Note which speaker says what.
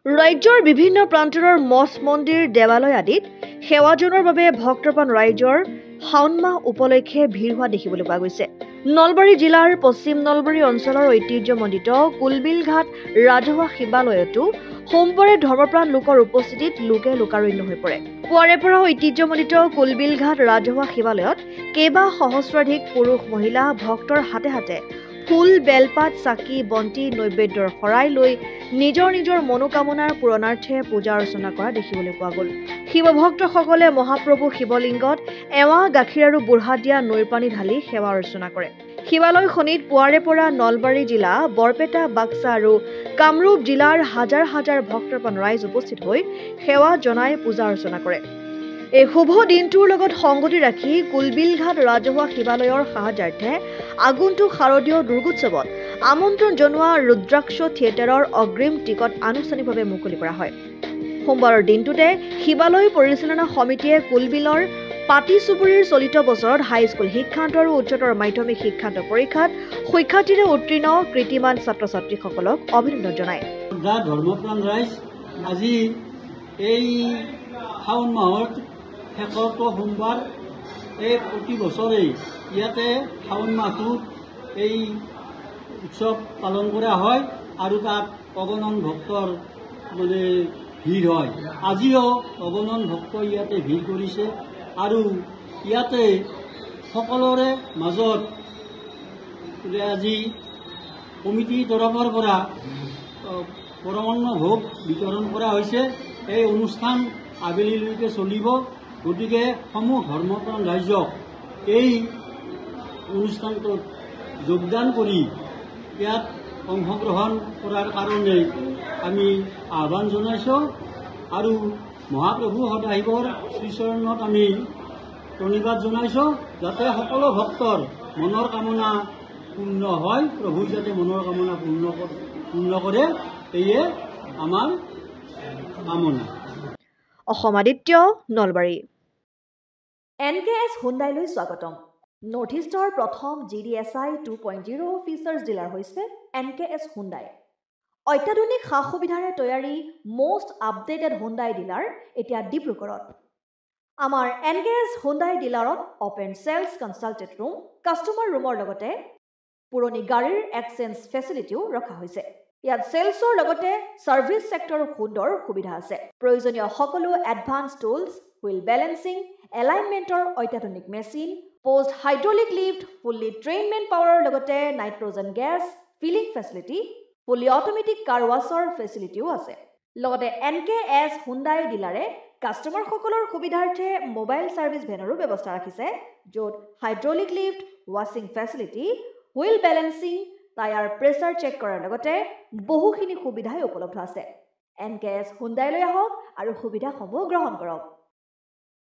Speaker 1: ৰাজ্যৰ বিভিন্ন প্ৰান্তৰৰ মঠ মন্দিৰ দেৱালয় আদিত সেৱাজনৰ বাবে ভক্তপ্ৰাণ ৰাইজৰ শাওণ মাহ উপলক্ষে ভিৰ হোৱা দেখিবলৈ পোৱা গৈছে। নলবাৰী জিলাৰ পশ্চিম নলবাৰী অঞ্চলৰ ঐতিহ্যমণ্ডিত কুলবিলঘাট ৰাজহুৱা শিৱালয়তো সোমবাৰে ধৰ্মপ্ৰাণ লোকৰ উপস্থিতিত লোকে লোকাৰণ্য হৈ পৰে। পুৱাৰে পৰা ঐতিহ্যমণ্ডিত কুলবিলঘাট ৰাজহুৱা শিৱালয়ত কেইবা সহস্ৰাধিক পুৰুষ মহিলা ভক্তৰ হাতে হাতে ফুল বেলপাত চাকি বন্তি নৈবেদ্যৰ শৰাই লৈ নিজৰ নিজৰ মনোকামনাৰ পূৰণাৰ্থে পূজা অৰ্চনা কৰা দেখিবলৈ পোৱা গ'ল। শিৱভক্তসকলে মহাপ্ৰভু শিৱলিংগত এৱা গাখীৰ আৰু বুঢ়া দিয়া নৈৰ পানী ঢালি সেৱা অৰ্চনা কৰে। শিৱালয়খনিত পুৱাৰে পৰা নলবাৰী জিলা, বৰপেটা, বাক্সা আৰু কামৰূপ জিলাৰ হাজাৰ হাজাৰ ভক্তপ্ৰাণ ৰাইজ উপস্থিত হৈ সেৱা জনাই পূজা অৰ্চনা কৰে। এই শুভ দিনটোৰ লগত সংগতি ৰাখি কুলবিলঘাট ৰাজহুৱা শিৱালয়ৰ সাহায্যাৰ্থে আগন্তুক শাৰদীয় দুৰ্গোৎসৱত আমন্ত্ৰণ জনোৱা ৰুদ্ৰাক্ষ থিয়েটাৰৰ অগ্ৰিম টিকট আনুষ্ঠানিকভাৱে মুকলি কৰা হয়। সোমবাৰৰ দিনটোতে শিৱালয় পৰিচালনা সমিতিয়ে কুলবিলৰ পাটি চুবুৰীৰ চলিত বছৰত হাইস্কুল শিক্ষান্ত আৰু উচ্চতৰ মাধ্যমিক শিক্ষান্ত পৰীক্ষাত সুখ্যাতিৰে উত্তীৰ্ণ কৃতিমান ছাত্ৰ ছাত্ৰীসকলক অভিনন্দন জনায়।
Speaker 2: ধৰ্মপ্ৰাণ ৰাইজ, আজি এই শাওণ মাহৰ শেষৰটো সোমবাৰ, এই প্ৰতি বছৰেই ইয়াতে শাওণ মাহটোত এই উৎসৱ পালন কৰা হয় আৰু তাত অগণন ভক্তৰ ভিৰ হয়। আজিও অগণন ভক্ত ইয়াতে ভিৰ কৰিছে আৰু ইয়াতে সকলোৰে মাজত আজি কমিটিৰ তৰফৰ পৰা পৰমান্ন ভোগ বিতৰণ কৰা হৈছে। এই অনুষ্ঠান আবেলিলৈকে চলিব, গতিকে সমূহ ধৰ্মপ্ৰাণ ৰাইজক এই অনুষ্ঠানটোত যোগদান কৰি ইয়াত অংশগ্ৰহণ কৰাৰ কাৰণে আমি আহ্বান জনাইছোঁ আৰু মহাপ্ৰভু সদাশিৱৰ শ্ৰীচৰণত আমি প্ৰণিপাত জনাইছোঁ, যাতে সকলো ভক্তৰ মনৰ কামনা পূৰ্ণ হয়, প্ৰভুই যাতে মনৰ কামনা পূৰ্ণ কৰে, এয়ে আমাৰ কামনা।
Speaker 1: অসম আদিত্য, নলবাৰী। NKS হুণ্ডাইলৈ স্বাগতম। নৰ্থ ইষ্টৰ প্ৰথম GDSI 2.0 ফিচাৰ্ছ ডিলাৰ হৈছে NKS হুণ্ডাই। অত্যাধুনিক সা সুবিধাৰে তৈয়াৰী মষ্ট আপডেটেড হুণ্ডাই ডিলাৰ এতিয়া ডিব্ৰুগড়ত। আমাৰ NKS হুণ্ডাই ডিলাৰত open sales consulted room, customer ৰুমৰ লগতে পুৰণি গাড়ীৰ এক্সচেঞ্জ ফেচিলিটিও ৰখা হৈছে। ইয়াত চেলছৰ লগতে ছাৰ্ভিচ ছেক্টৰৰ সুন্দৰ সুবিধা আছে। প্ৰয়োজনীয় সকলো এডভান্স টুলছ, হুইল বেলেন্সিং, এলাইনমেণ্টৰ অত্যাধুনিক machine, post hydraulic lift, fully ট্ৰেইনমেণ্ট পাৱাৰৰ লগতে nitrogen gas filling facility, fully automatic car ৱাছৰ ফেচিলিটিও আছে। লগতে NKS হুণ্ডাই ডিলাৰে কাষ্টমাৰসকলৰ সুবিধাৰ্থে মোবাইল ছাৰ্ভিচ ভেনৰো ব্যৱস্থা ৰাখিছে, য'ত হাইড্ৰলিক লিফ্ট, ৱাছিং facility, wheel balancing, tyre pressure check কৰাৰ লগতে বহুখিনি সুবিধাই উপলব্ধ আছে। NKS হুণ্ডাইলৈ আহক আৰু সুবিধাসমূহ গ্ৰহণ কৰক।